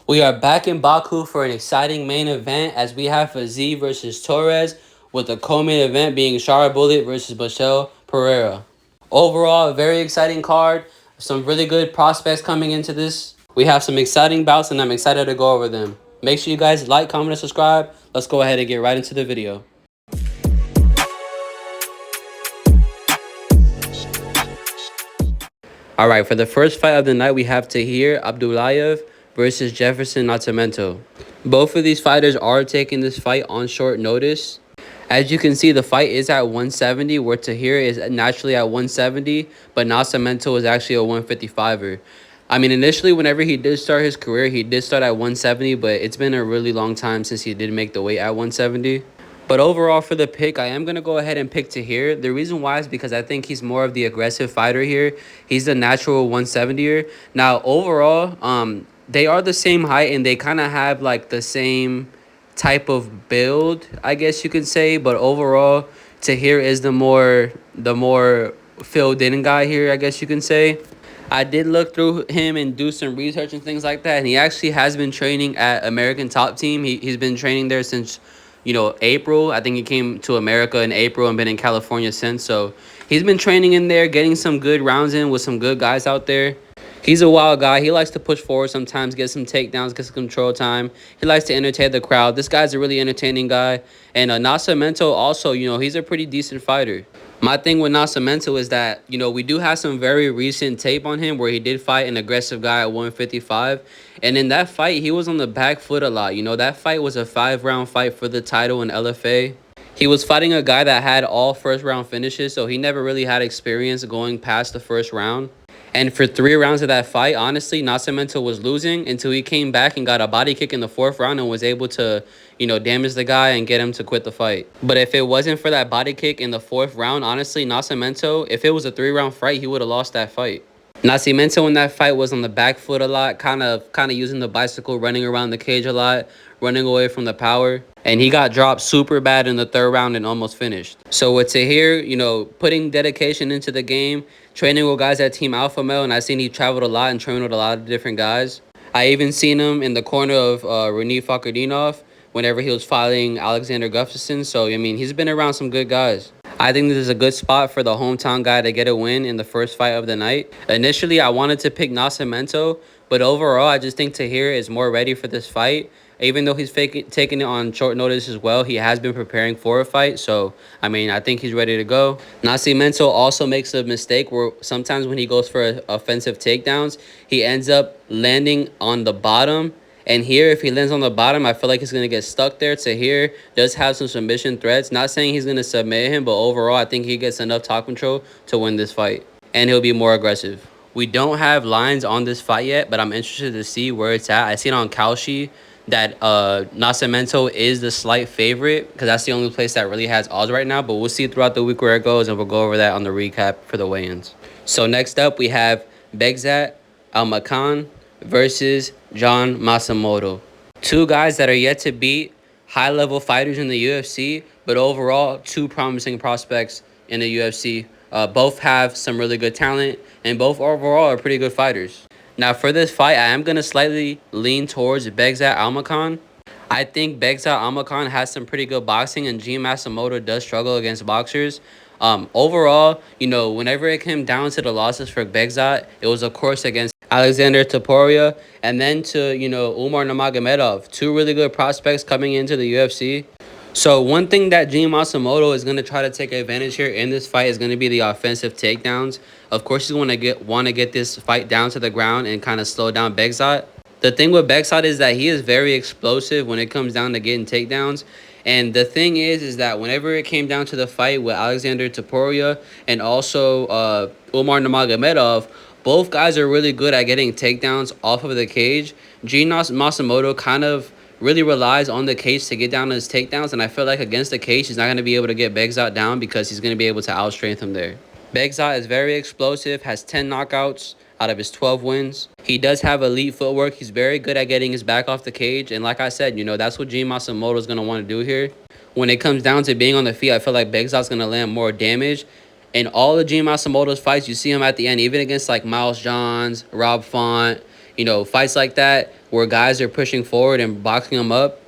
We are back in Baku for an exciting main event as we have Fiziev versus Torres, with the co-main event being Shara Bullet versus Michelle Pereira. Overall, a very exciting card. Some really good prospects coming into this. We have some exciting bouts and I'm excited to go over them. Make sure you guys like, comment, and subscribe. Let's go ahead and get right into the video. Alright, for the first fight of the night, we have Tahir Abdullayev versus Jefferson Natamento. Both of these fighters are taking this fight on short notice. As you can see, the fight is at 170, where Tahir is naturally at 170, but Nasamento is actually a 155er. I mean, initially, whenever he did start his career, he did start at 170, but it's been a really long time since he did make the weight at 170. But overall, for the pick, I am going to go ahead and pick Tahir. The reason why is because I think he's more of the aggressive fighter here. He's the natural 170er. Now, overall, they are the same height, and they kind of have, like, the same type of build, I guess you could say. But overall, Tahir is the more filled in guy here, I guess you can say. I did look through him and do some research and things like that, and he actually has been training at American Top Team. He's been training there since, April. I think he came to America in April and been in California since. So he's been training in there, getting some good rounds in with some good guys out there. He's a wild guy. He likes to push forward sometimes, get some takedowns, get some control time. He likes to entertain the crowd. This guy's a really entertaining guy. And Nascimento also, he's a pretty decent fighter. My thing with Nascimento is that, we do have some very recent tape on him where he did fight an aggressive guy at 155. And in that fight, he was on the back foot a lot. That fight was a 5-round fight for the title in LFA. He was fighting a guy that had all first-round finishes, so he never really had experience going past the first round. And for 3 rounds of that fight, honestly, Nascimento was losing until he came back and got a body kick in the 4th round and was able to, damage the guy and get him to quit the fight. But if it wasn't for that body kick in the 4th round, honestly, Nascimento, if it was a 3-round fight, he would have lost that fight. Nascimento in that fight was on the back foot a lot, kind of using the bicycle, running around the cage a lot, running away from the power. And he got dropped super bad in the 3rd round and almost finished. So with Tahir, putting dedication into the game, training with guys at Team Alpha Male, and I seen he traveled a lot and trained with a lot of different guys. I even seen him in the corner of Renee Fakardinov whenever he was fighting Alexander Gustafsson. So, I mean, he's been around some good guys. I think this is a good spot for the hometown guy to get a win in the first fight of the night. Initially, I wanted to pick Nascimento, but overall, I just think Tahir is more ready for this fight. Even though he's taking it on short notice as well, he has been preparing for a fight. So, I mean, I think he's ready to go. Nascimento also makes a mistake where sometimes when he goes for offensive takedowns, he ends up landing on the bottom. And here, if he lands on the bottom, I feel like he's going to get stuck there. Tahir does have some submission threats. Not saying he's going to submit him, but overall, I think he gets enough top control to win this fight. And he'll be more aggressive. We don't have lines on this fight yet, but I'm interested to see where it's at. I see it on Kalshi that Nascimento is the slight favorite because that's the only place that really has odds right now. But we'll see throughout the week where it goes, and we'll go over that on the recap for the weigh-ins. So next up, we have Begzat Almakhan versus John Masamoto. 2 guys that are yet to beat high-level fighters in the UFC, but overall, 2 promising prospects in the UFC. Both have some really good talent, and both overall are pretty good fighters. Now, for this fight, I am going to slightly lean towards Begzat Almakhan. I think Begzat Almakhan has some pretty good boxing, and G Masamoto does struggle against boxers. Overall, whenever it came down to the losses for Begzat, it was, of course, against Alexander Topuria and then to, Umar Nurmagomedov. 2 really good prospects coming into the UFC. So one thing that Gene Masamoto is going to try to take advantage here in this fight is going to be the offensive takedowns. Of course, he's going to want to get this fight down to the ground and kind of slow down Begzat. The thing with Begzat is that he is very explosive when it comes down to getting takedowns. And the thing is that whenever it came down to the fight with Alexander Topuria and also Umar Nurmagomedov, both guys are really good at getting takedowns off of the cage. Gene Masamoto kind of really relies on the cage to get down his takedowns, and I feel like against the cage, he's not going to be able to get Begzat down because he's going to be able to outstrength him there. Begzat is very explosive, has 10 knockouts out of his 12 wins. He does have elite footwork. He's very good at getting his back off the cage, and like I said, that's what Gene Masamoto is going to want to do here. When it comes down to being on the feet, I feel like Begzat's going to land more damage. In all of Gene Masamoto's fights, you see him at the end, even against like Miles Johns, Rob Font, fights like that. where guys are pushing forward and boxing him up,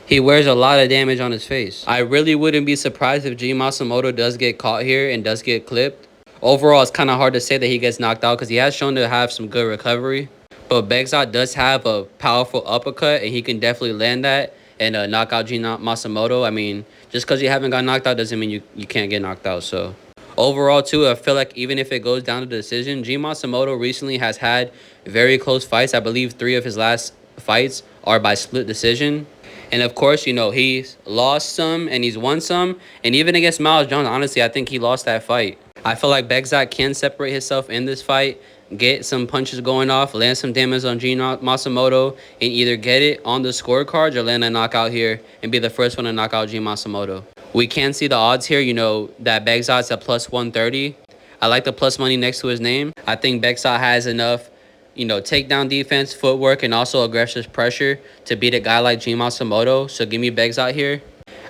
he wears a lot of damage on his face. I really wouldn't be surprised if G Masamoto does get caught here and does get clipped. Overall, it's kind of hard to say that he gets knocked out because he has shown to have some good recovery. But Begzat does have a powerful uppercut, and he can definitely land that and knock out G Masamoto. I mean, just because you haven't got knocked out doesn't mean you can't get knocked out. So overall, too, I feel like even if it goes down to the decision, G Masamoto recently has had very close fights. I believe 3 of his last fights are by split decision. And of course, you know, he's lost some and he's won some. And even against Miles Jones, honestly, I think he lost that fight. I feel like Begzat can separate himself in this fight, get some punches going off, land some damage on G Masamoto, and either get it on the scorecards or land a knockout here and be the first one to knock out G Masamoto. We can see the odds here, you know, that Begzat's at plus 130. I like the plus money next to his name. I think Begzat has enough, you know, takedown defense, footwork, and also aggressive pressure to beat a guy like G Masamoto. So give me Begzat here.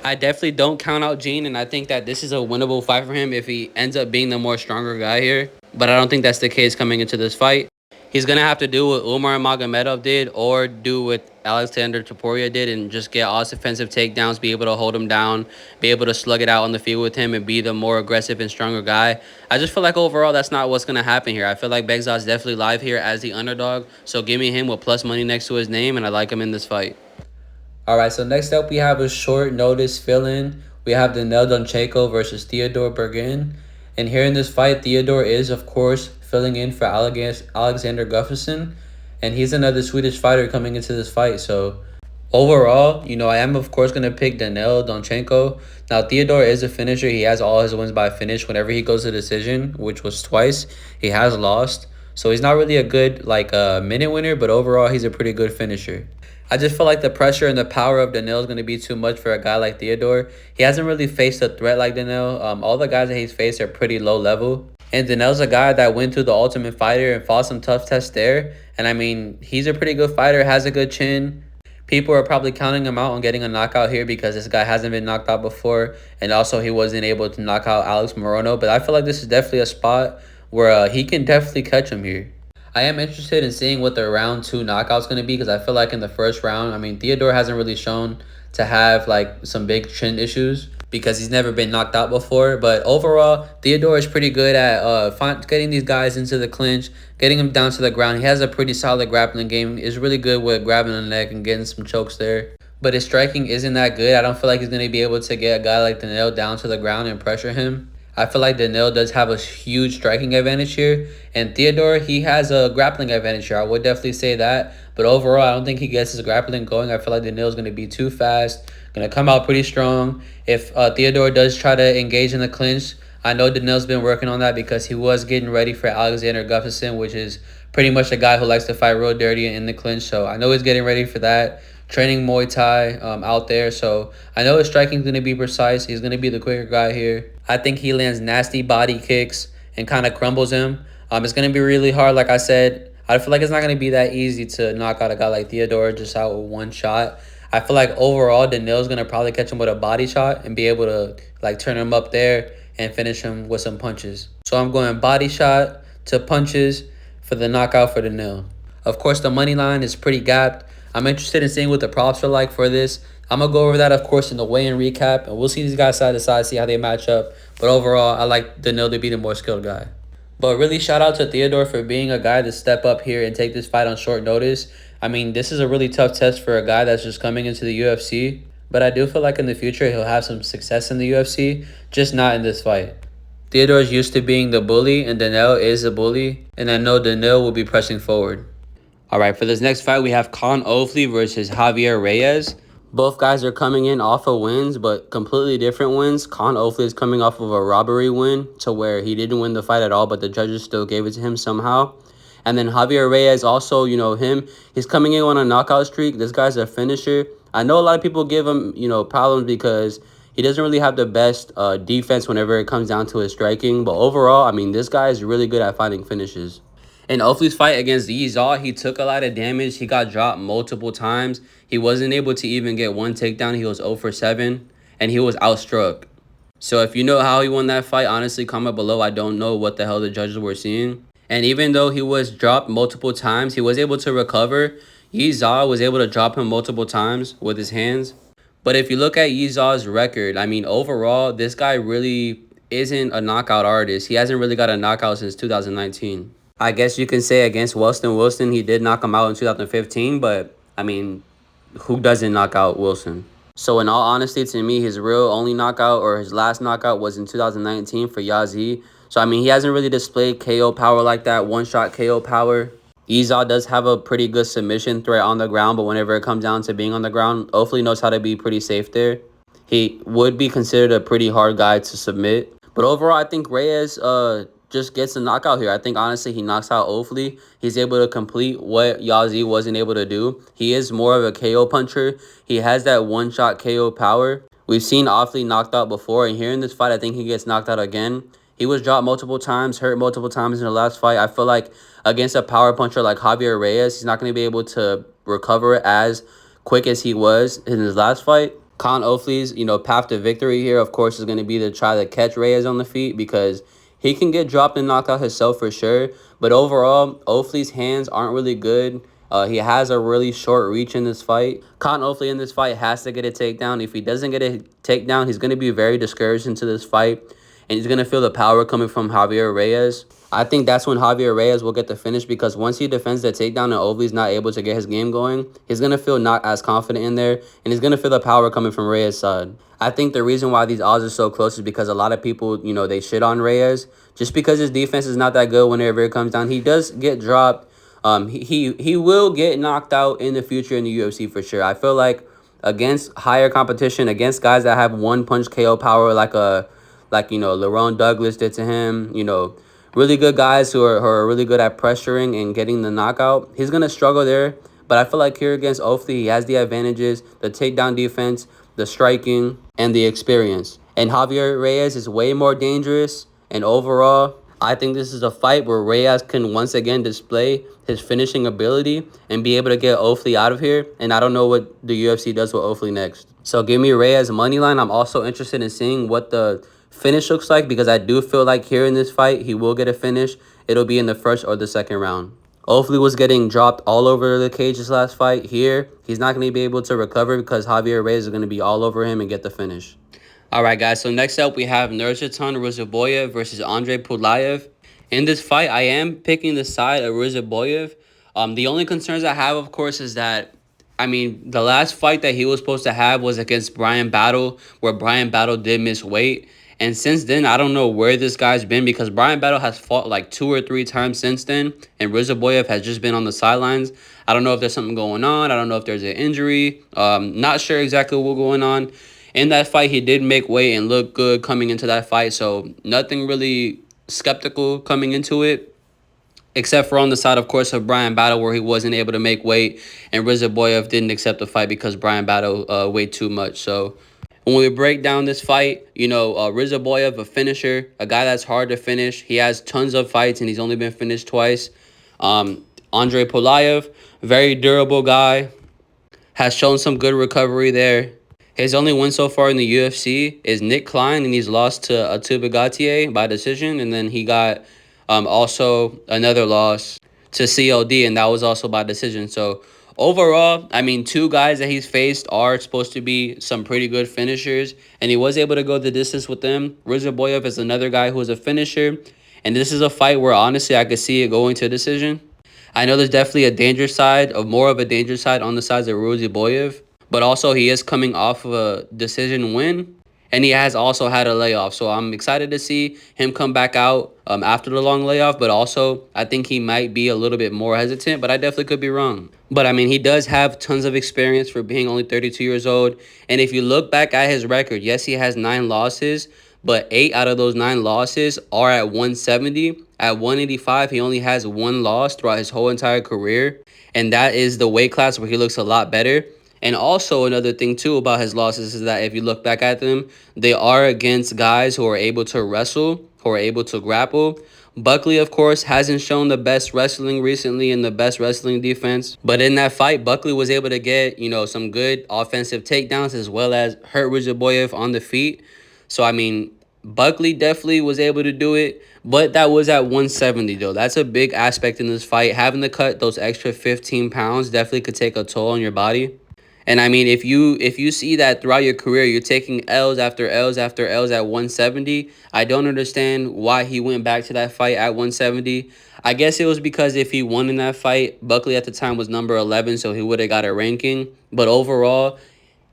I definitely don't count out Gene, and I think that this is a winnable fight for him if he ends up being the more stronger guy here. But I don't think that's the case coming into this fight. He's going to have to do what Umar Magomedov did or do what Alexander Topuria did and just get all offensive takedowns, be able to hold him down, be able to slug it out on the field with him and be the more aggressive and stronger guy. I just feel like overall that's not what's going to happen here. I feel like Begzat's definitely live here as the underdog. So give me him with plus money next to his name, and I like him in this fight. All right, so next up we have a short notice fill-in. We have Danil Donchenko versus Theodore Bergin. And here in this fight, Theodore is, of course, filling in for Alexander Gustafsson. And he's another Swedish fighter coming into this fight. So overall, you know, I am, of course, going to pick Danil Donchenko. Now, Theodore is a finisher. He has all his wins by finish. Whenever he goes to decision, which was twice, he has lost. So he's not really a good, like, minute winner, but overall, he's a pretty good finisher. I just feel like the pressure and the power of Danil is going to be too much for a guy like Theodore. He hasn't really faced a threat like Danil. All the guys that he's faced are pretty low level. And Danil's a guy that went through the Ultimate Fighter and fought some tough tests there. And I mean, he's a pretty good fighter, has a good chin. People are probably counting him out on getting a knockout here because this guy hasn't been knocked out before. And also he wasn't able to knock out Alex Morono. But I feel like this is definitely a spot where he can definitely catch him here. I am interested in seeing what the round 2 knockout's going to be because I feel like in the first round, I mean, Theodore hasn't really shown to have like some big chin issues because he's never been knocked out before. But overall, Theodore is pretty good at getting these guys into the clinch, getting them down to the ground. He has a pretty solid grappling game. He's really good with grabbing the neck and getting some chokes there. But his striking isn't that good. I don't feel like he's going to be able to get a guy like Danil down to the ground and pressure him. I feel like Danil does have a huge striking advantage here. And Theodore, he has a grappling advantage here. I would definitely say that. But overall, I don't think he gets his grappling going. I feel like Danil is going to be too fast. Going to come out pretty strong. If Theodore does try to engage in the clinch, I know Danil's been working on that because he was getting ready for Alexander Gustafsson, which is pretty much a guy who likes to fight real dirty in the clinch. So I know he's getting ready for that. Training Muay Thai out there. So I know his striking is going to be precise. He's going to be the quicker guy here. I think he lands nasty body kicks and kind of crumbles him. It's going to be really hard. Like I said, I feel like it's not going to be that easy to knock out a guy like Theodore just out with one shot. I feel like overall, Danil's going to probably catch him with a body shot and be able to like turn him up there and finish him with some punches. So I'm going body shot to punches for the knockout for Danil. Of course, the money line is pretty gapped. I'm interested in seeing what the props are like for this. I'm going to go over that, of course, in the weigh-in recap. And we'll see these guys side to side, see how they match up. But overall, I like Danil to be the more skilled guy. But really, shout out to Theodore for being a guy to step up here and take this fight on short notice. I mean, this is a really tough test for a guy that's just coming into the UFC. But I do feel like in the future, he'll have some success in the UFC, just not in this fight. Theodore's used to being the bully, and Danil is the bully. And I know Danil will be pressing forward. All right, for this next fight, we have Con Ofli versus Javier Reyes. Both guys are coming in off of wins, but completely different wins. Con Ofli is coming off of a robbery win to where he didn't win the fight at all, but the judges still gave it to him somehow. And then Javier Reyes also, you know, he's coming in on a knockout streak. This guy's a finisher. I know a lot of people give him, you know, problems because he doesn't really have the best defense whenever it comes down to his striking. But overall, I mean, this guy is really good at finding finishes. In Ofli's fight against Yizal, he took a lot of damage. He got dropped multiple times. He wasn't able to even get one takedown. He was 0 for 7, and he was outstruck. So if you know how he won that fight, honestly, comment below. I don't know what the hell the judges were seeing. And even though he was dropped multiple times, he was able to recover. Yizaw was able to drop him multiple times with his hands. But if you look at Yizaw's record, I mean, overall, this guy really isn't a knockout artist. He hasn't really got a knockout since 2019. I guess you can say against Wilson, he did knock him out in 2015, but I mean, who doesn't knock out Wilson? So in all honesty, to me, his real only knockout or his last knockout was in 2019 for Yazzie. So I mean, he hasn't really displayed KO power like that, one-shot KO power. Iza does have a pretty good submission threat on the ground, but whenever it comes down to being on the ground, hopefully knows how to be pretty safe there. He would be considered a pretty hard guy to submit. But overall, I think Reyes just gets a knockout here. I think, honestly, he knocks out Ofli. He's able to complete what Yazzie wasn't able to do. He is more of a KO puncher. He has that one-shot KO power. We've seen Ofli knocked out before, and here in this fight, I think he gets knocked out again. He was dropped multiple times, hurt multiple times in the last fight. I feel like against a power puncher like Javier Reyes, he's not going to be able to recover as quick as he was in his last fight. Khan Ofli's, path to victory here, of course, is going to be to try to catch Reyes on the feet because he can get dropped and knocked out himself for sure. But overall, Ofli's hands aren't really good. He has a really short reach in this fight. Khan Ofli in this fight has to get a takedown. If he doesn't get a takedown, he's going to be very discouraged into this fight. And he's going to feel the power coming from Javier Reyes. I think that's when Javier Reyes will get the finish because once he defends the takedown and Ofli's not able to get his game going, he's going to feel not as confident in there, and he's going to feel the power coming from Reyes' side. I think the reason why these odds are so close is because a lot of people, they shit on Reyes just because his defense is not that good whenever it comes down. He does get dropped. He will get knocked out in the future in the UFC for sure. I feel like against higher competition, against guys that have one-punch KO power like Lerone Douglas did to him, really good guys who are really good at pressuring and getting the knockout. He's going to struggle there, but I feel like here against Ofli, he has the advantages, the takedown defense, the striking, and the experience. And Javier Reyes is way more dangerous, and overall, I think this is a fight where Reyes can once again display his finishing ability and be able to get Ofli out of here. And I don't know what the UFC does with Ofli next. So give me Reyes money line. I'm also interested in seeing what the finish looks like because I do feel like here in this fight, he will get a finish. It'll be in the first or the second round. Ofli was getting dropped all over the cage this last fight. Here, he's not going to be able to recover because Javier Reyes is going to be all over him and get the finish. All right, guys, so next up we have Nursultan Ruziboyev versus Andre Pulayev. In this fight, I am picking the side of Ruziboyev. The only concerns I have, of course, is that, the last fight that he was supposed to have was against Brian Battle, where Brian Battle did miss weight. And since then, I don't know where this guy's been because Brian Battle has fought like 2 or 3 times since then, and Ruziboyev has just been on the sidelines. I don't know if there's something going on. I don't know if there's an injury. Not sure exactly what's going on. In that fight, he did make weight and look good coming into that fight, so nothing really skeptical coming into it, except for on the side, of course, of Brian Battle, where he wasn't able to make weight, and Ruziboyev didn't accept the fight because Brian Battle weighed too much. So when we break down this fight, Ruziboyev, a finisher, a guy that's hard to finish. He has tons of fights, and he's only been finished twice. Andre Pulayev, very durable guy, has shown some good recovery there. His only win so far in the UFC is Nick Klein, and he's lost to Atuba Gatier by decision. And then he got also another loss to CLD, and that was also by decision. So overall, 2 guys that he's faced are supposed to be some pretty good finishers, and he was able to go the distance with them. Ruziboyev is another guy who is a finisher, and this is a fight where, honestly, I could see it going to decision. I know there's definitely a danger side, more of a danger side on the sides of Ruziboyev. But also, he is coming off of a decision win, and he has also had a layoff. So I'm excited to see him come back out after the long layoff. But also, I think he might be a little bit more hesitant, but I definitely could be wrong. But, he does have tons of experience for being only 32 years old. And if you look back at his record, yes, he has 9 losses, but 8 out of those 9 losses are at 170. At 185, he only has 1 loss throughout his whole entire career, and that is the weight class where he looks a lot better. And also another thing, too, about his losses is that if you look back at them, they are against guys who are able to wrestle, who are able to grapple. Buckley, of course, hasn't shown the best wrestling recently and the best wrestling defense. But in that fight, Buckley was able to get, some good offensive takedowns as well as hurt Ruziboyev on the feet. So, Buckley definitely was able to do it, but that was at 170 though. That's a big aspect in this fight. Having to cut those extra 15 pounds definitely could take a toll on your body. And I mean, if you see that throughout your career, you're taking L's after L's after L's at 170, I don't understand why he went back to that fight at 170. I guess it was because if he won in that fight, Buckley at the time was number 11, so he would have got a ranking. But overall,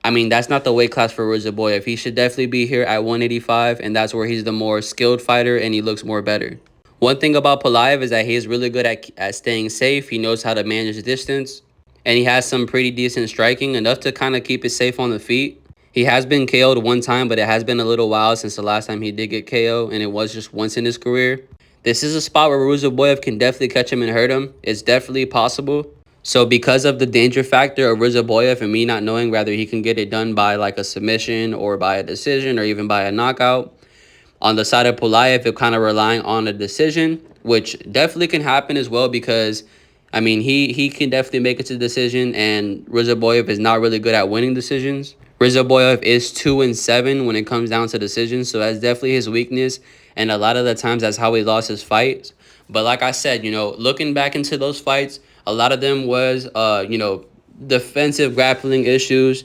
I mean, that's not the weight class for Rizzaboyev. He should definitely be here at 185, and that's where he's the more skilled fighter, and he looks more better. One thing about Pulaev is that he's really good at staying safe. He knows how to manage distance, and he has some pretty decent striking, enough to kind of keep it safe on the feet. He has been KO'd one time, but it has been a little while since the last time he did get KO, and it was just once in his career. This is a spot where Rizzaboyev can definitely catch him and hurt him. It's definitely possible. So because of the danger factor of Rizzaboyev and me not knowing whether he can get it done by like a submission or by a decision or even by a knockout, on the side of Pulaev, it kind of relying on a decision, which definitely can happen as well because, I mean, he can definitely make it to the decision, and Rizzaboyev is not really good at winning decisions. Rizzaboyev is 2-7 when it comes down to decisions, so that's definitely his weakness, and a lot of the times that's how he lost his fights. But like I said, you know, looking back into those fights, a lot of them was, you know, defensive grappling issues,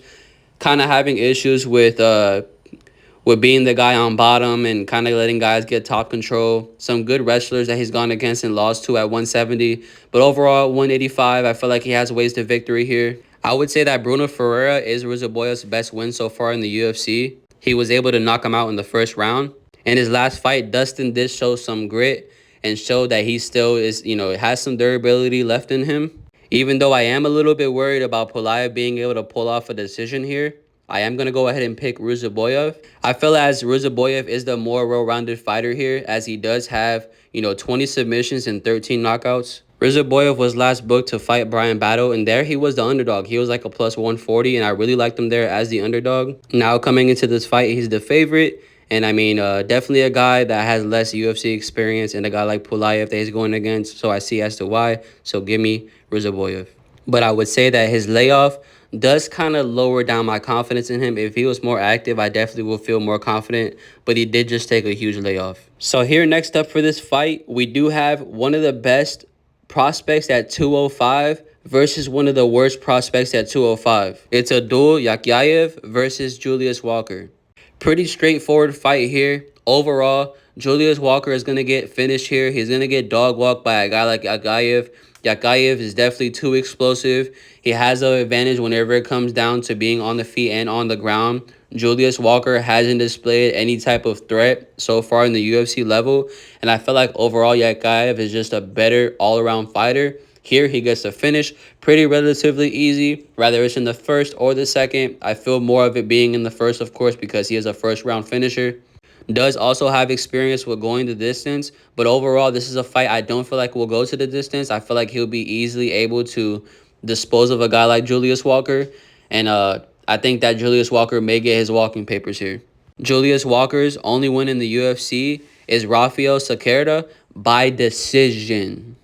kind of having issues with being the guy on bottom and kind of letting guys get top control. Some good wrestlers that he's gone against and lost to at 170. But overall, 185, I feel like he has ways to victory here. I would say that Bruno Ferreira is Rizzaboyev's best win so far in the UFC. He was able to knock him out in the first round. In his last fight, Dustin did show some grit and showed that he still is, you know, has some durability left in him. Even though I am a little bit worried about Pulaev being able to pull off a decision here, I am going to go ahead and pick Rizzaboyev. I feel as Rizzaboyev is the more well-rounded fighter here, as he does have, you know, 20 submissions and 13 knockouts. Rizzaboyev was last booked to fight Brian Battle, and there he was the underdog. He was like a plus 140, and I really liked him there as the underdog. Now coming into this fight, he's the favorite. And I mean, definitely a guy that has less UFC experience and a guy like Pulaev that he's going against. So I see as to why. So give me Rizzaboyev. But I would say that his layoff does kind of lower down my confidence in him. If he was more active, I definitely will feel more confident. But he did just take a huge layoff. So here next up for this fight, we do have one of the best prospects at 205 versus one of the worst prospects at 205. It's Abdul Yakyayev versus Julius Walker. Pretty straightforward fight here. Overall, Julius Walker is going to get finished here. He's going to get dog walked by a guy like Yakyayev. Yakyayev is definitely too explosive. He has an advantage whenever it comes down to being on the feet and on the ground. Julius Walker hasn't displayed any type of threat so far in the UFC level. And I feel like overall Yakyayev is just a better all-around fighter. Here, he gets the finish pretty relatively easy, whether it's in the first or the second. I feel more of it being in the first, of course, because he is a first-round finisher. Does also have experience with going the distance, but overall, this is a fight I don't feel like will go to the distance. I feel like he'll be easily able to dispose of a guy like Julius Walker, and I think that Julius Walker may get his walking papers here. Julius Walker's only win in the UFC is Rafael Sacerda by decision.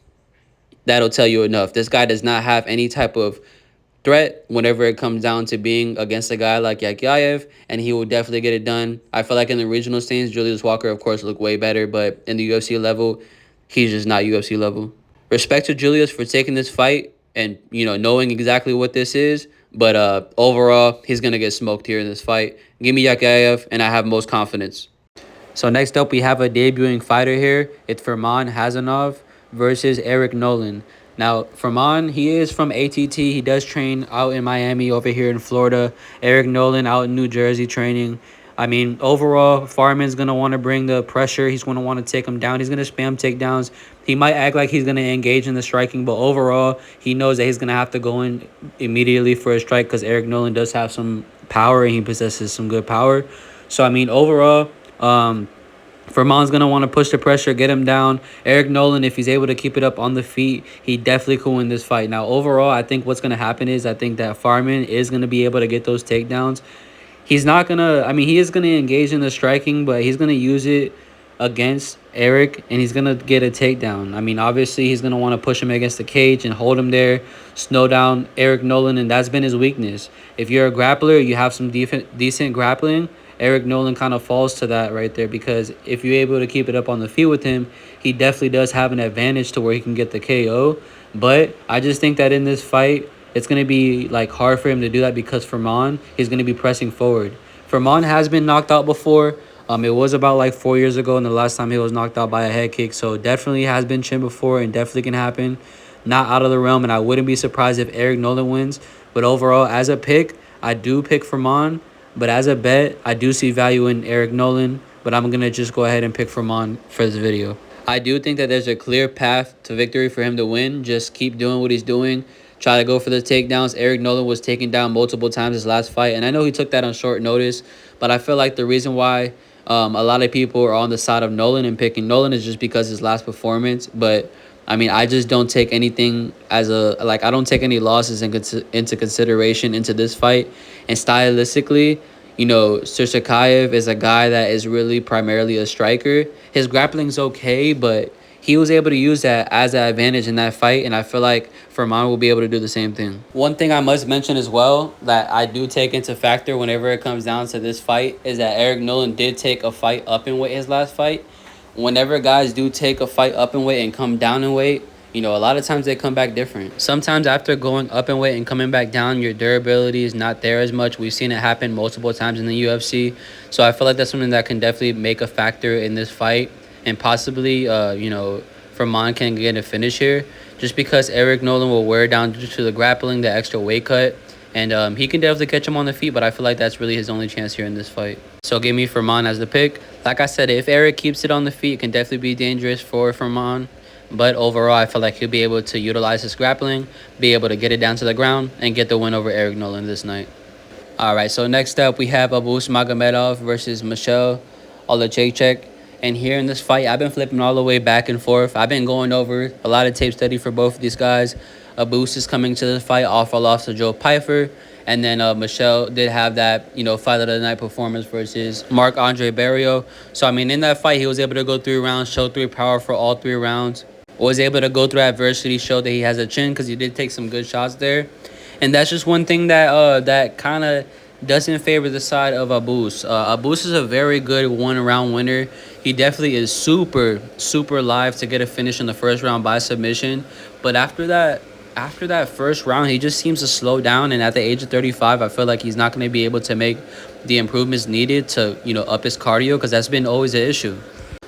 That'll tell you enough. This guy does not have any type of threat whenever it comes down to being against a guy like Yakyayev, and he will definitely get it done. I feel like in the regional scenes, Julius Walker, of course, looked way better, but in the UFC level, he's just not UFC level. Respect to Julius for taking this fight and, you know, knowing exactly what this is, but overall, he's going to get smoked here in this fight. Give me Yakyayev, and I have most confidence. So next up, we have a debuting fighter here. It's Firman Hazanov versus Eric Nolan. Now, Firman, he is from ATT. He does train out in Miami over here in Florida. Eric Nolan out in New Jersey training. I mean, overall, Farman's going to want to bring the pressure. He's going to want to take him down. He's going to spam takedowns. He might act like he's going to engage in the striking, but overall, he knows that he's going to have to go in immediately for a strike because Eric Nolan does have some power and he possesses some good power. So, I mean, overall, Firman's going to want to push the pressure, get him down. Eric Nolan, if he's able to keep it up on the feet, he definitely could win this fight. Now, overall, I think what's going to happen is I think that Farman is going to be able to get those takedowns. He's not going to, I mean, he is going to engage in the striking, but he's going to use it against Eric, and he's going to get a takedown. I mean, obviously, he's going to want to push him against the cage and hold him there, slow down Eric Nolan, and that's been his weakness. If you're a grappler, you have some decent grappling, Eric Nolan kind of falls to that right there, because if you're able to keep it up on the feet with him, he definitely does have an advantage to where he can get the KO. But I just think that in this fight, it's going to be like hard for him to do that, because Furman is going to be pressing forward. Furman has been knocked out before. It was about like 4 years ago, and the last time he was knocked out by a head kick. So definitely has been chinned before, and definitely can happen. Not out of the realm, and I wouldn't be surprised if Eric Nolan wins. But overall, as a pick, I do pick Furman. But as a bet, I do see value in Eric Nolan. But I'm going to just go ahead and pick Furman for this video. I do think that there's a clear path to victory for him to win. Just keep doing what he's doing. Try to go for the takedowns. Eric Nolan was taken down multiple times his last fight, and I know he took that on short notice. But I feel like the reason why a lot of people are on the side of Nolan and picking Nolan is just because his last performance. But I mean, I just don't take anything as a, like, I don't take any losses into consideration into this fight. And stylistically, you know, Sirsaikayev is a guy that is really primarily a striker. His grappling's okay, but he was able to use that as an advantage in that fight, and I feel like Furman will be able to do the same thing. One thing I must mention as well that I do take into factor whenever it comes down to this fight is that Eric Nolan did take a fight up in weight his last fight. Whenever guys do take a fight up in weight and come down in weight, you know, a lot of times they come back different. Sometimes after going up in weight and coming back down, your durability is not there as much. We've seen it happen multiple times in the UFC. So I feel like that's something that can definitely make a factor in this fight. And possibly, you know, Furman can get a finish here, just because Eric Nolan will wear down due to the grappling, the extra weight cut. And he can definitely catch him on the feet, but I feel like that's really his only chance here in this fight. So give me Furman as the pick. Like I said, if Eric keeps it on the feet, it can definitely be dangerous for Furman. But overall, I feel like he'll be able to utilize his grappling, be able to get it down to the ground, and get the win over Eric Nolan this night. All right, so next up, we have Abus Magomedov versus Michel Olajaychek. And here in this fight, I've been flipping all the way back and forth. I've been going over a lot of tape study for both of these guys. Abus is coming to the fight off a loss to Joe Pyfer. And then Michel did have that, you know, fight of the night performance versus Marc-Andre Barrio. So, I mean, in that fight, he was able to go 3 rounds, show 3 power for all 3 rounds. Was able to go through adversity, show that he has a chin, because he did take some good shots there. And that's just one thing that that kind of doesn't favor the side of Abus. Abus is a very good 1-round winner. He definitely is super, super live to get a finish in the first round by submission. But after that first round, he just seems to slow down. And at the age of 35, I feel like he's not going to be able to make the improvements needed to, you know, up his cardio, because that's been always an issue.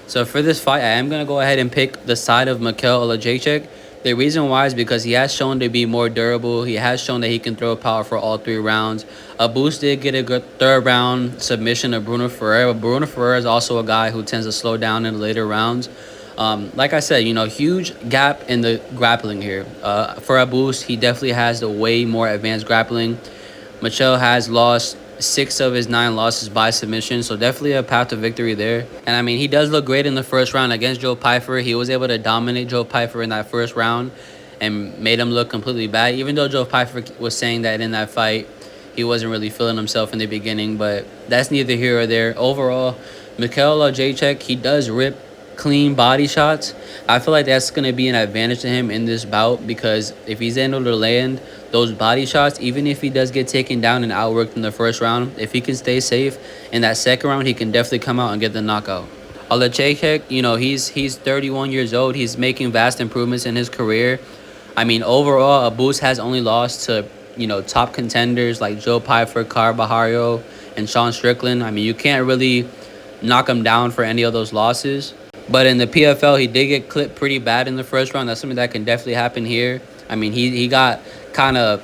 So for this fight, I am going to go ahead and pick the side of Michel Olajaychek. The reason why is because he has shown to be more durable. He has shown that he can throw power for all 3 rounds. Abus did get a good 3rd round submission of Bruno Ferreira. But Bruno Ferreira is also a guy who tends to slow down in the later rounds. Like I said, you know, huge gap in the grappling here. For Abus, he definitely has the way more advanced grappling. Michel has lost 6 of his 9 losses by submission, so definitely a path to victory there. And I mean, he does look great in the first round against Joe Pyfer. He was able to dominate Joe Pyfer in that first round and made him look completely bad, even though Joe Pyfer was saying that in that fight he wasn't really feeling himself in the beginning. But that's neither here or there. Overall, Michel Olajaychek, he does rip clean body shots. I feel like that's going to be an advantage to him in this bout, because if he's able to land those body shots, even if he does get taken down and outworked in the first round, if he can stay safe in that second round, he can definitely come out and get the knockout. Olajaychek, you know, he's 31 years old. He's making vast improvements in his career. I mean, overall, Abus has only lost to, you know, top contenders like Joe Pyfer, Carbajario, and Sean Strickland. I mean, you can't really knock him down for any of those losses. But in the PFL, he did get clipped pretty bad in the first round. That's something that can definitely happen here. I mean, he got kind of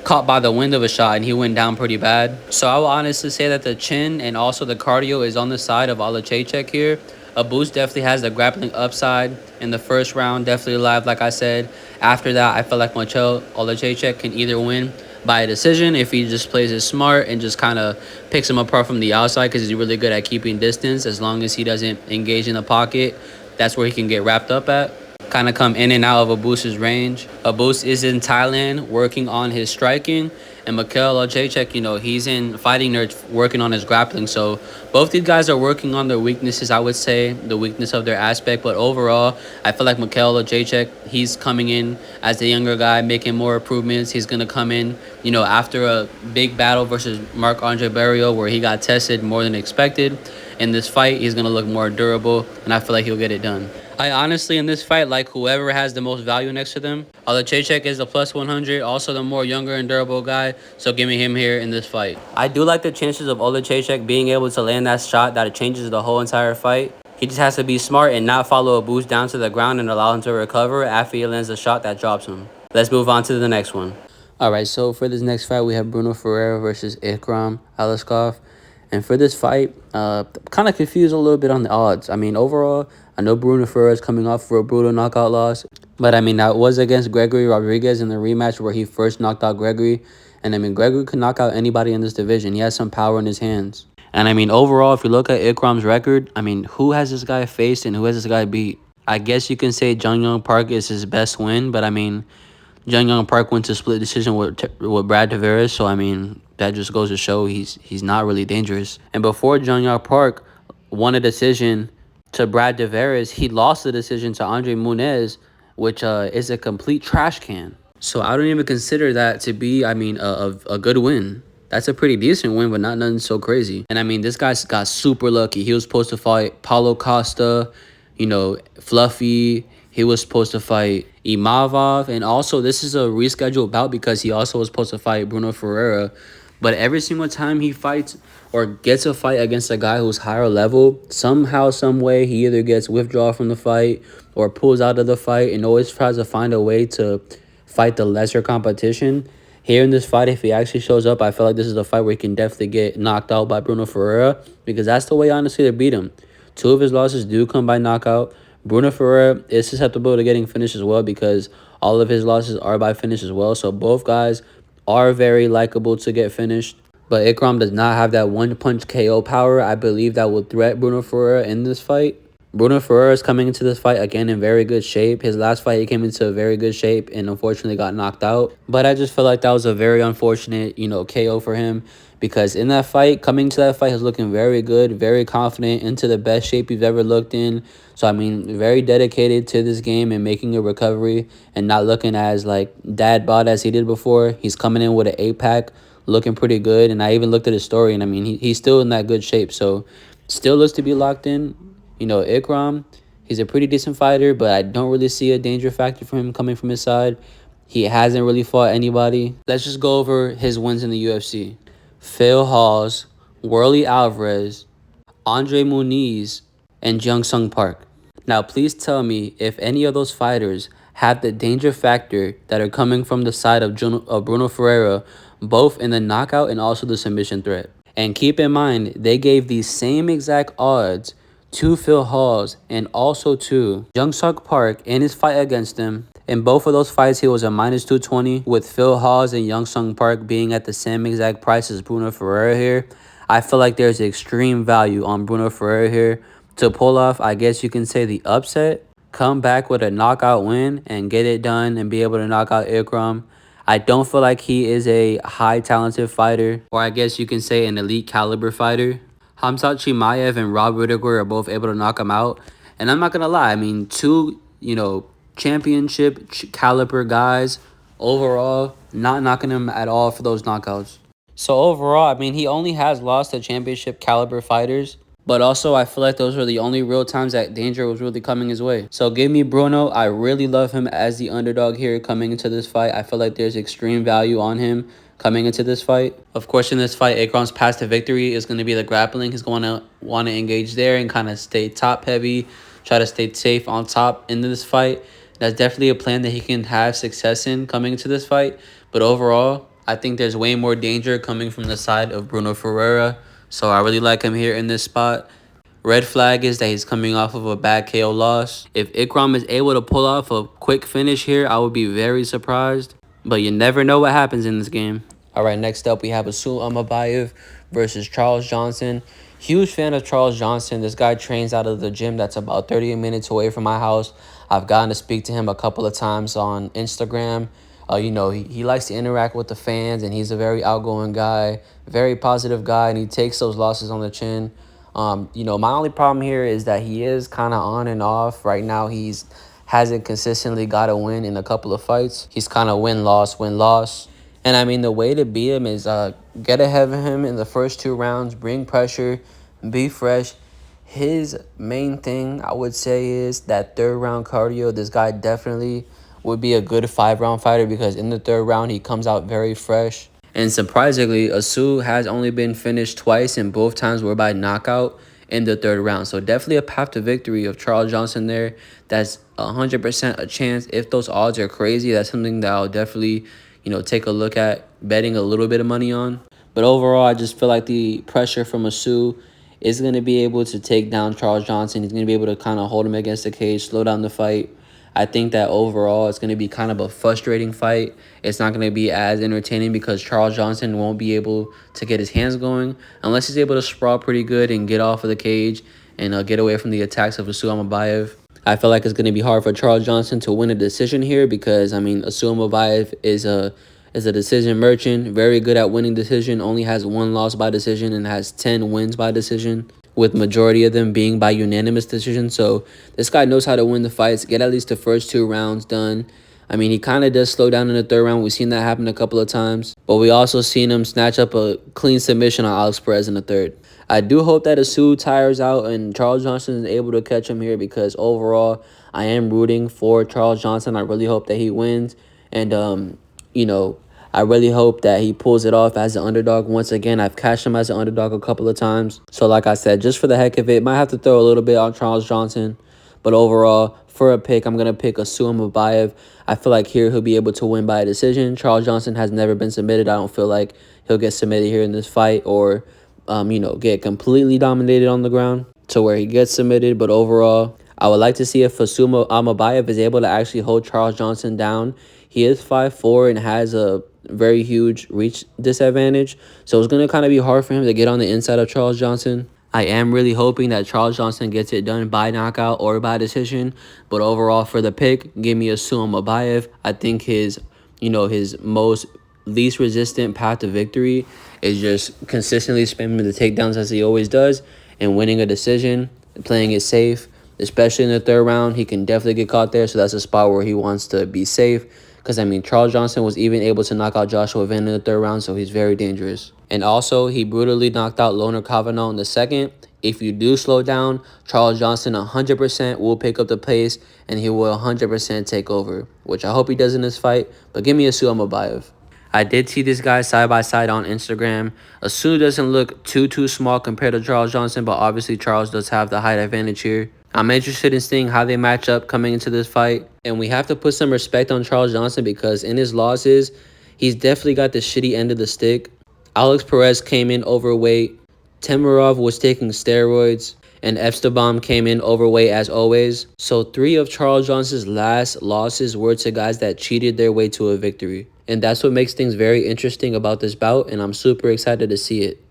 caught by the wind of a shot, and he went down pretty bad. So I will honestly say that the chin and also the cardio is on the side of Olajaychek here. Abus definitely has the grappling upside in the first round, definitely live, like I said. After that, I feel like Michel Olajaychek can either win by a decision if he just plays it smart and just kind of picks him apart from the outside, because he's really good at keeping distance. As long as he doesn't engage in the pocket, that's where he can get wrapped up at. Kind of come in and out of Abus's range. Abus is in Thailand working on his striking, And Mikhail Jacek, he's in fighting nerds working on his grappling. So both these guys are working on their weaknesses, I would say, the weakness of their aspect. But overall, I feel like Mikhail Jacek, he's coming in as the younger guy, making more improvements. He's going to come in, after a big battle versus Marc-Andre Barrios where he got tested more than expected. In this fight, he's going to look more durable, and I feel like he'll get it done. I honestly, in this fight, like whoever has the most value next to them. Jacek is the plus 100, also the more younger and durable guy, so give me him here in this fight. I do like the chances of Jacek being able to land that shot that changes the whole entire fight. He just has to be smart and not follow a boost down to the ground and allow him to recover after he lands a shot that drops him. Let's move on to the next one. All right, so for this next fight, we have Bruno Ferreira versus Ikram Aliskov. And for this fight, kind of confused a little bit on the odds. I mean, overall, I know Bruno Ferreira is coming off for a brutal knockout loss. But, I mean, that was against Gregory Rodriguez in the rematch where he first knocked out Gregory. And, I mean, Gregory could knock out anybody in this division. He has some power in his hands. And, I mean, overall, if you look at Ikram's record, I mean, who has this guy faced and who has this guy beat? I guess you can say Jung Young Park is his best win. But, I mean, Jung Young Park went to split decision with Brad Tavares. So, I mean, that just goes to show he's not really dangerous. And before Jung Young Park won a decision to Brad Tavares, he lost the decision to Andre Muniz, which is a complete trash can. So I don't even consider that to be, I mean, a good win. That's a pretty decent win, but not nothing so crazy. And I mean, this guy got super lucky. He was supposed to fight Paulo Costa, Fluffy. He was supposed to fight Imavov. And also, this is a rescheduled bout because he also was supposed to fight Bruno Ferreira. But every single time he fights or gets a fight against a guy who's higher level, somehow, some way, he either gets withdrawal from the fight or pulls out of the fight and always tries to find a way to fight the lesser competition. Here in this fight, if he actually shows up, I feel like this is a fight where he can definitely get knocked out by Bruno Ferreira because that's the way, honestly, to beat him. 2 of his losses do come by knockout. Bruno Ferreira is susceptible to getting finished as well because all of his losses are by finish as well. So both guys are very likable to get finished. But Ikram does not have that one-punch KO power. I believe that will threat Bruno Ferreira in this fight. Bruno Ferreira is coming into this fight, again, in very good shape. His last fight, he came into very good shape and unfortunately got knocked out. But I just feel like that was a very unfortunate, KO for him. Because in that fight, coming to that fight, he's looking very good, very confident, into the best shape he's ever looked in. So, I mean, very dedicated to this game and making a recovery and not looking as, dad bod as he did before. He's coming in with an 8-pack, looking pretty good. And I even looked at his story, and, I mean, he's still in that good shape. So, still looks to be locked in. Ikram, he's a pretty decent fighter, but I don't really see a danger factor for him coming from his side. He hasn't really fought anybody. Let's just go over his wins in the UFC. Phil Hawes, Worley Alvarez, Andre Muniz, and Jung Sung Park. Now, please tell me if any of those fighters have the danger factor that are coming from the side of Bruno Ferreira, both in the knockout and also the submission threat. And keep in mind, they gave these same exact odds to Phil Hawes and also to Jung Sung Park in his fight against him. In both of those fights, he was a minus 220, with Phil Hawes and Jung Sung Park being at the same exact price as Bruno Ferreira here. I feel like there's extreme value on Bruno Ferreira here to pull off, I guess you can say, the upset, come back with a knockout win and get it done and be able to knock out Ikram. I don't feel like he is a high talented fighter, or I guess you can say an elite caliber fighter. Hamzat Chimaev and Rob Whittaker are both able to knock him out. And I'm not going to lie, I mean, 2, championship caliber guys overall, not knocking him at all for those knockouts. So overall, I mean, he only has lost to championship caliber fighters, but also I feel like those were the only real times that danger was really coming his way. So give me Bruno. I really love him as the underdog here coming into this fight. I feel like there's extreme value on him coming into this fight. Of course, in this fight, Ikram's path to victory is going to be the grappling. He's going to want to engage there and kind of stay top heavy, try to stay safe on top into this fight. That's definitely a plan that he can have success in coming into this fight. But overall, I think there's way more danger coming from the side of Bruno Ferreira. So I really like him here in this spot. Red flag is that he's coming off of a bad KO loss. If Ikram is able to pull off a quick finish here, I would be very surprised. But you never know what happens in this game. All right, next up we have Asul Amabayev versus Charles Johnson. Huge fan of Charles Johnson. This guy trains out of the gym that's about 30 minutes away from my house. I've gotten to speak to him a couple of times on Instagram. He likes to interact with the fans, and he's a very outgoing guy, very positive guy, and he takes those losses on the chin. My only problem here is that he is kind of on and off. Right now, he's hasn't consistently got a win in a couple of fights. He's kind of win loss, win loss. And I mean, the way to beat him is get ahead of him in the first 2 rounds, bring pressure, be fresh. His main thing, I would say, is that 3rd round cardio. This guy definitely would be a good 5-round fighter because in the 3rd round, he comes out very fresh. And surprisingly, Asu has only been finished twice, and both times were by knockout in the 3rd round. So definitely a path to victory of Charles Johnson there. That's 100% a chance. If those odds are crazy, that's something that I'll definitely, take a look at betting a little bit of money on. But overall, I just feel like the pressure from Asu is going to be able to take down Charles Johnson. He's going to be able to kind of hold him against the cage, slow down the fight. I think that overall it's going to be kind of a frustrating fight. It's not going to be as entertaining because Charles Johnson won't be able to get his hands going unless he's able to sprawl pretty good and get off of the cage and get away from the attacks of Asu Amabayev. I feel like it's going to be hard for Charles Johnson to win a decision here because, Asu Amabayev is a decision merchant, very good at winning decision, only has 1 loss by decision and has 10 wins by decision, with majority of them being by unanimous decision. So this guy knows how to win the fights, get at least the first 2 rounds done. He kind of does slow down in the 3rd round. We've seen that happen a couple of times. But we also seen him snatch up a clean submission on Alex Perez in the 3rd. I do hope that Asu tires out and Charles Johnson is able to catch him here because overall, I am rooting for Charles Johnson. I really hope that he wins. And, I really hope that he pulls it off as an underdog. Once again, I've cashed him as an underdog a couple of times. So like I said, just for the heck of it, might have to throw a little bit on Charles Johnson. But overall, for a pick, I'm going to pick Asu Amabayev. I feel like here he'll be able to win by a decision. Charles Johnson has never been submitted. I don't feel like he'll get submitted here in this fight or, get completely dominated on the ground to where he gets submitted. But overall, I would like to see if Asu Amabayev is able to actually hold Charles Johnson down. He is 5'4" and has a very huge reach disadvantage. So it's going to kind of be hard for him to get on the inside of Charles Johnson. I am really hoping that Charles Johnson gets it done by knockout or by decision. But overall, for the pick, give me Asu Amabayev. I think his most least resistant path to victory is just consistently spamming the takedowns as he always does and winning a decision, playing it safe. Especially in the 3rd round, he can definitely get caught there. So that's a spot where he wants to be safe. Because, Charles Johnson was even able to knock out Joshua Van in the 3rd round, so he's very dangerous. And also, he brutally knocked out Loner Kavanaugh in the 2nd. If you do slow down, Charles Johnson 100% will pick up the pace, and he will 100% take over, which I hope he does in this fight. But give me Asu Amabayev. I did see this guy side by side on Instagram. Asu doesn't look too small compared to Charles Johnson, but obviously Charles does have the height advantage here. I'm interested in seeing how they match up coming into this fight. And we have to put some respect on Charles Johnson because in his losses, he's definitely got the shitty end of the stick. Alex Perez came in overweight. Temirov was taking steroids. And Esteban came in overweight as always. So 3 of Charles Johnson's last losses were to guys that cheated their way to a victory. And that's what makes things very interesting about this bout. And I'm super excited to see it.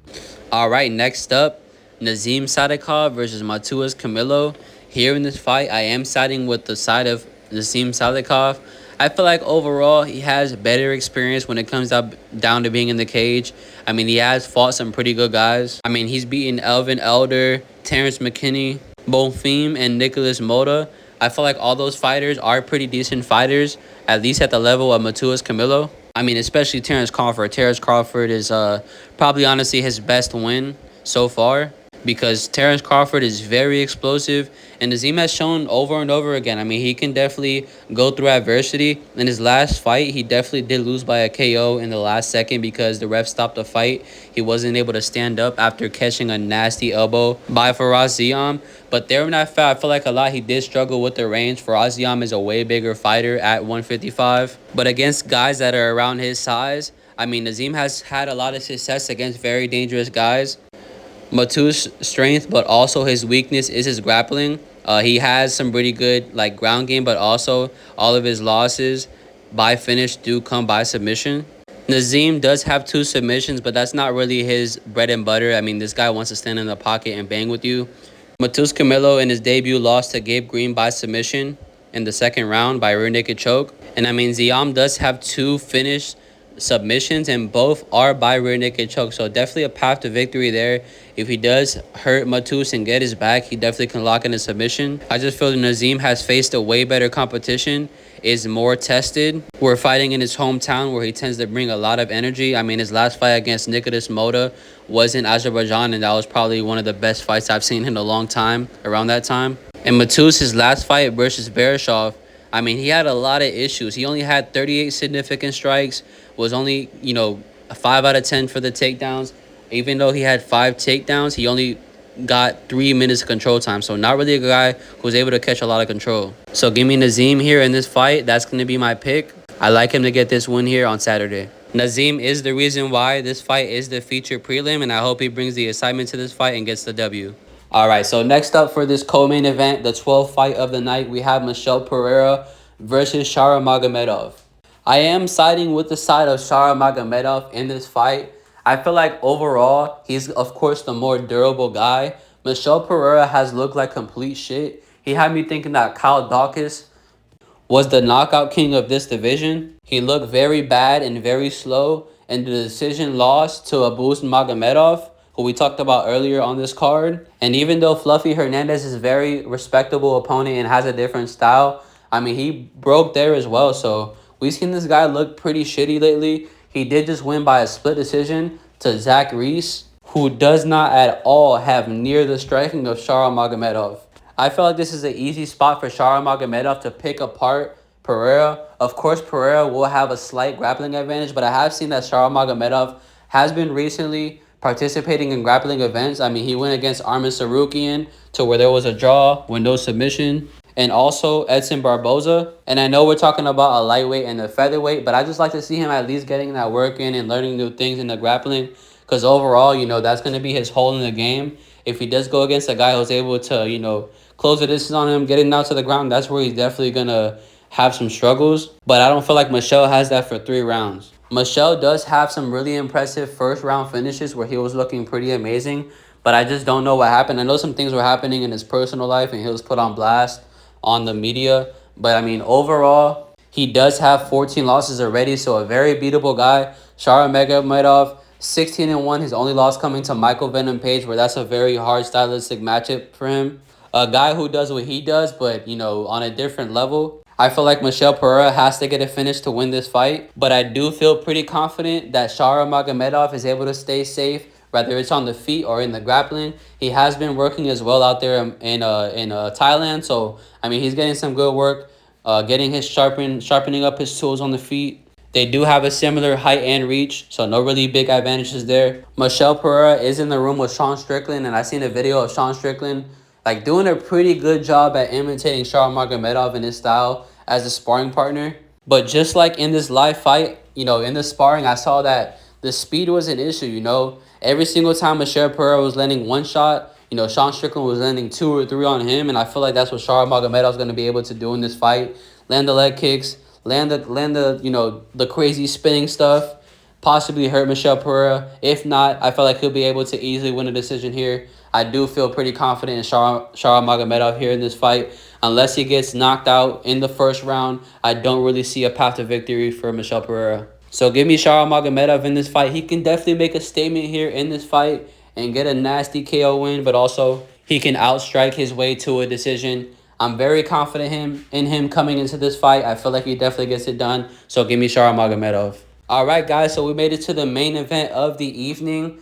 All right, next up, Nazim Sadikov versus Matuas Camilo. Here in this fight, I am siding with the side of Nazim Sadikov. I feel like overall, he has better experience when it comes down to being in the cage. He has fought some pretty good guys. He's beaten Elvin Elder, Terrence McKinney, Bonfim, and Nicholas Mota. I feel like all those fighters are pretty decent fighters, at least at the level of Matuas Camilo. Especially Terrence Crawford. Terrence Crawford is probably honestly his best win so far because Terrence Crawford is very explosive. And Nazim has shown over and over again, he can definitely go through adversity. In his last fight, he definitely did lose by a KO in the last second because the ref stopped the fight. He wasn't able to stand up after catching a nasty elbow by Faraz Ziam. But there in that fight, I feel like a lot he did struggle with the range. Faraz Ziam is a way bigger fighter at 155. But against guys that are around his size, Nazim has had a lot of success against very dangerous guys. Matu's strength, but also his weakness is his grappling. He has some pretty good ground game, but also all of his losses by finish do come by submission. Nazim does have 2 submissions, but that's not really his bread and butter. This guy wants to stand in the pocket and bang with you. Matuas Camilo in his debut lost to Gabe Green by submission. in the second round by rear naked choke. And I mean, Ziam does have 2 finished submissions, and both are by rear naked choke. So definitely a path to victory there. If he does hurt Matus and get his back, he definitely can lock in a submission. I just feel that Nazim has faced a way better competition, is more tested. We're fighting in his hometown where he tends to bring a lot of energy. I mean, his last fight against Nicolas Moda was in Azerbaijan, and that was probably one of the best fights I've seen in a long time around that time. And Matus, his last fight versus Barashov, I mean, he had a lot of issues. He only had 38 significant strikes, was only, a 5 out of 10 for the takedowns. Even though he had 5 takedowns, he only got 3 minutes of control time. So not really a guy who's able to catch a lot of control. So give me Nazim here in this fight. That's going to be my pick. I like him to get this win here on Saturday. Nazim is the reason why this fight is the featured prelim, and I hope he brings the excitement to this fight and gets the W. All right, so next up for this co-main event, the 12th fight of the night, we have Michel Pereira versus Shara Magomedov. I am siding with the side of Shara Magomedov in this fight. I feel like overall, he's, of course, the more durable guy. Michel Pereira has looked like complete shit. He had me thinking that Kyle Dawkins was the knockout king of this division. He looked very bad and very slow, and the decision lost to Abus Magomedov, who we talked about earlier on this card. And even though Fluffy Hernandez is a very respectable opponent and has a different style, I mean, he broke there as well. So we've seen this guy look pretty shitty lately. He did just win by a split decision to Zach Reese, who does not at all have near the striking of Shara Magomedov. I feel like this is an easy spot for Shara Magomedov to pick apart Pereira. Of course, Pereira will have a slight grappling advantage, but I have seen that Shara Magomedov has been recently participating in grappling events. I mean, he went against Armin Sarukian to where there was a draw with no submission, and also Edson Barboza. And I know we're talking about a lightweight and a featherweight, but I just like to see him at least getting that work in and learning new things in the grappling, because overall, that's going to be his hole in the game. If he does go against a guy who's able to, close the distance on him, getting down to the ground, that's where he's definitely going to have some struggles. But I don't feel like Michel has that for 3 rounds. Michel does have some really impressive first round finishes where he was looking pretty amazing, but I just don't know what happened. I know some things were happening in his personal life and he was put on blast on the media, but I mean, overall, he does have 14 losses already, so a very beatable guy. Shara Magomedov, 16-1, his only loss coming to Michael Venom Page, where that's a very hard stylistic matchup for him. A guy who does what he does, but, on a different level. I feel like Michel Pereira has to get a finish to win this fight, but I do feel pretty confident that Shara Magomedov is able to stay safe, whether it's on the feet or in the grappling. He has been working as well out there in Thailand, so, I mean, he's getting some good work, getting his sharpening up his tools on the feet. They do have a similar height and reach, so no really big advantages there. Michel Pereira is in the room with Sean Strickland, and I seen a video of Sean Strickland doing a pretty good job at imitating Shara Magomedov in his style as a sparring partner. But just like in this live fight, in the sparring, I saw that the speed was an issue, Every single time Michel Pereira was landing one shot, Sean Strickland was landing 2 or 3 on him, and I feel like that's what Shara Magomedov is going to be able to do in this fight. Land the leg kicks, land the crazy spinning stuff, possibly hurt Michel Pereira. If not, I feel like he'll be able to easily win a decision here. I do feel pretty confident in Shara Magomedov here in this fight. Unless he gets knocked out in the first round, I don't really see a path to victory for Michel Pereira. So give me Shara Magomedov in this fight. He can definitely make a statement here in this fight and get a nasty KO win, but also he can outstrike his way to a decision. I'm very confident in him coming into this fight. I feel like he definitely gets it done. So give me Shara Magomedov. All right, guys. So we made it to the main event of the evening.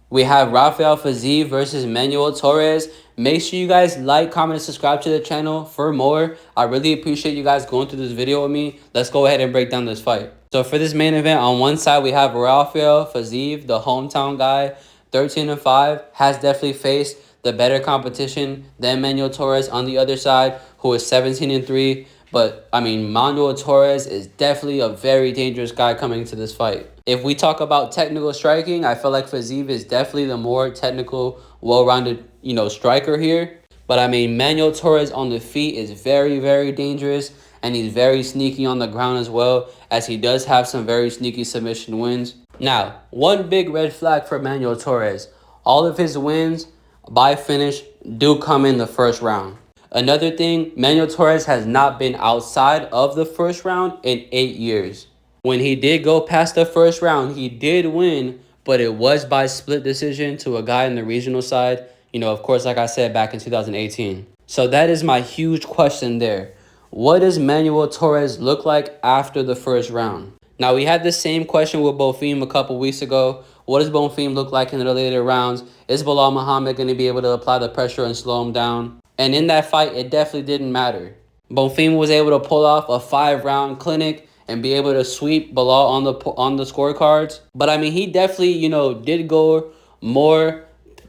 We have Rafael Fiziev versus Manuel Torres. Make sure you guys like, comment, and subscribe to the channel for more. I really appreciate you guys going through this video with me. Let's go ahead and break down this fight. So for this main event, on one side, we have Rafael Fiziev, the hometown guy, 13-5, has definitely faced the better competition than Manuel Torres on the other side, who is 17-3. But, I mean, Manuel Torres is definitely a very dangerous guy coming into this fight. If we talk about technical striking, I feel like Fiziev is definitely the more technical, well-rounded, striker here. But, I mean, Manuel Torres on the feet is very, very dangerous. And he's very sneaky on the ground as well, as he does have some very sneaky submission wins. Now, one big red flag for Manuel Torres. All of his wins by finish do come in the first round. Another thing, Manuel Torres has not been outside of the first round in 8 years. When he did go past the first round, he did win, but it was by split decision to a guy in the regional side. You know, of course, like I said, back in 2018. So that is my huge question there. What does Manuel Torres look like after the first round? Now, we had the same question with Bonfim a couple weeks ago. What does Bonfim look like in the later rounds? Is Bilal Muhammad going to be able to apply the pressure and slow him down? And in that fight, it definitely didn't matter. Bonfim was able to pull off a 5-round clinic and be able to sweep Bilal on the scorecards. But I mean, he definitely, did go more,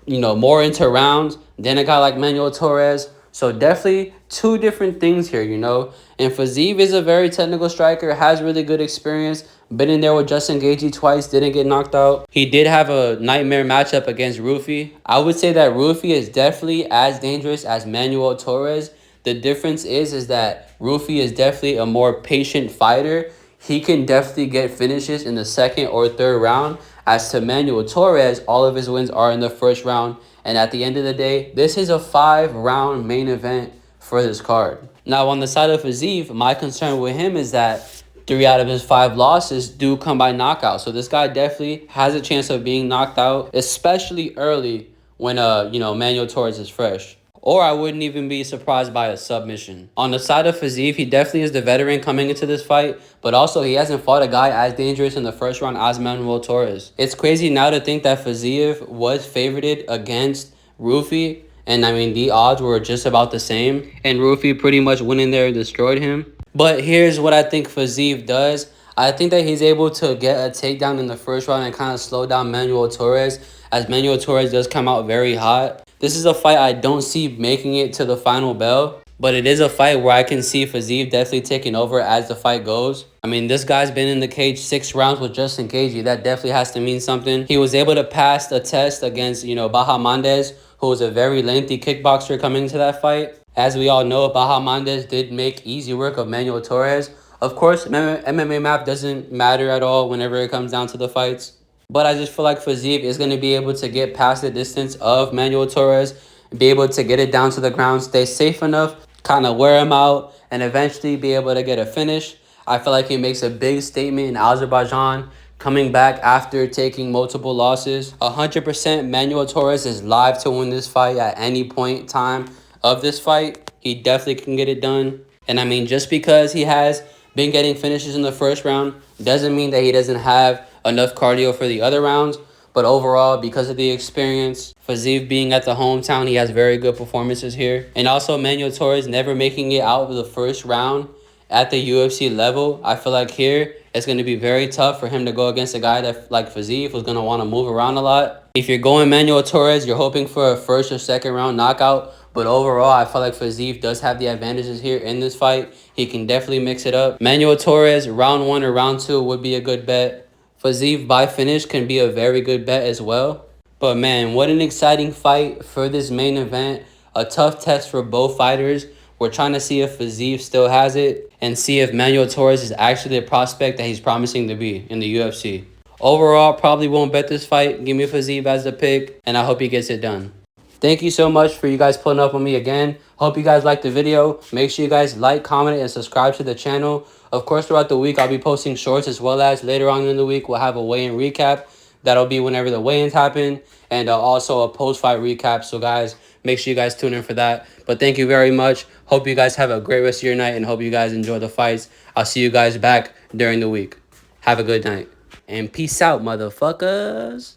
more into rounds than a guy like Manuel Torres. So definitely two different things here, And Fiziev is a very technical striker, has really good experience. Been in there with Justin Gaethje twice, didn't get knocked out. He did have a nightmare matchup against Rufi. I would say that Rufi is definitely as dangerous as Manuel Torres. The difference is that Rufi is definitely a more patient fighter. He can definitely get finishes in the second or third round. As to Manuel Torres, all of his wins are in the first round. And at the end of the day, this is a 5-round main event for this card. Now, on the side of Fiziev, my concern with him is that 3 out of his 5 losses do come by knockout. So this guy definitely has a chance of being knocked out, especially early when, Manuel Torres is fresh. Or I wouldn't even be surprised by a submission. On the side of Fiziev, he definitely is the veteran coming into this fight, but also he hasn't fought a guy as dangerous in the first round as Manuel Torres. It's crazy now to think that Fiziev was favorited against Rufi, and I mean, the odds were just about the same, and Rufi pretty much went in there and destroyed him. But here's what I think Fiziev does. I think that he's able to get a takedown in the first round and kind of slow down Manuel Torres, as Manuel Torres does come out very hot. This is a fight I don't see making it to the final bell, but it is a fight where I can see Fiziev definitely taking over as the fight goes. I mean, this guy's been in the cage 6 rounds with Justin Gaethje. That definitely has to mean something. He was able to pass the test against, Baja Mendez, who was a very lengthy kickboxer coming into that fight. As we all know, Baja Mendez did make easy work of Manuel Torres. Of course, MMA map doesn't matter at all whenever it comes down to the fights. But I just feel like Fiziev is going to be able to get past the distance of Manuel Torres, be able to get it down to the ground, stay safe enough, kind of wear him out, and eventually be able to get a finish. I feel like he makes a big statement in Azerbaijan, coming back after taking multiple losses. 100% Manuel Torres is live to win this fight at any point in time of this fight. He definitely can get it done. And I mean, just because he has been getting finishes in the first round doesn't mean that he doesn't have enough cardio for the other rounds. But overall, because of the experience, Fiziev being at the hometown, he has very good performances here. And also Manuel Torres never making it out of the first round at the UFC level. I feel like here it's going to be very tough for him to go against a guy that like Fiziev, who's going to want to move around a lot. If you're going Manuel Torres, you're hoping for a first or second round knockout. But overall, I feel like Fiziev does have the advantages here in this fight. He can definitely mix it up. Manuel Torres, round 1 or round 2 would be a good bet. Fiziev by finish can be a very good bet as well. But man, what an exciting fight for this main event. A tough test for both fighters. We're trying to see if Fiziev still has it and see if Manuel Torres is actually a prospect that he's promising to be in the UFC. Overall, probably won't bet this fight. Give me Fiziev as the pick, and I hope he gets it done. Thank you so much for you guys pulling up on me again. Hope you guys liked the video. Make sure you guys like, comment, and subscribe to the channel. Of course, throughout the week, I'll be posting shorts, as well as later on in the week, we'll have a weigh-in recap. That'll be whenever the weigh-ins happen, and also a post-fight recap. So guys, make sure you guys tune in for that. But thank you very much. Hope you guys have a great rest of your night, and hope you guys enjoy the fights. I'll see you guys back during the week. Have a good night. And peace out, motherfuckers.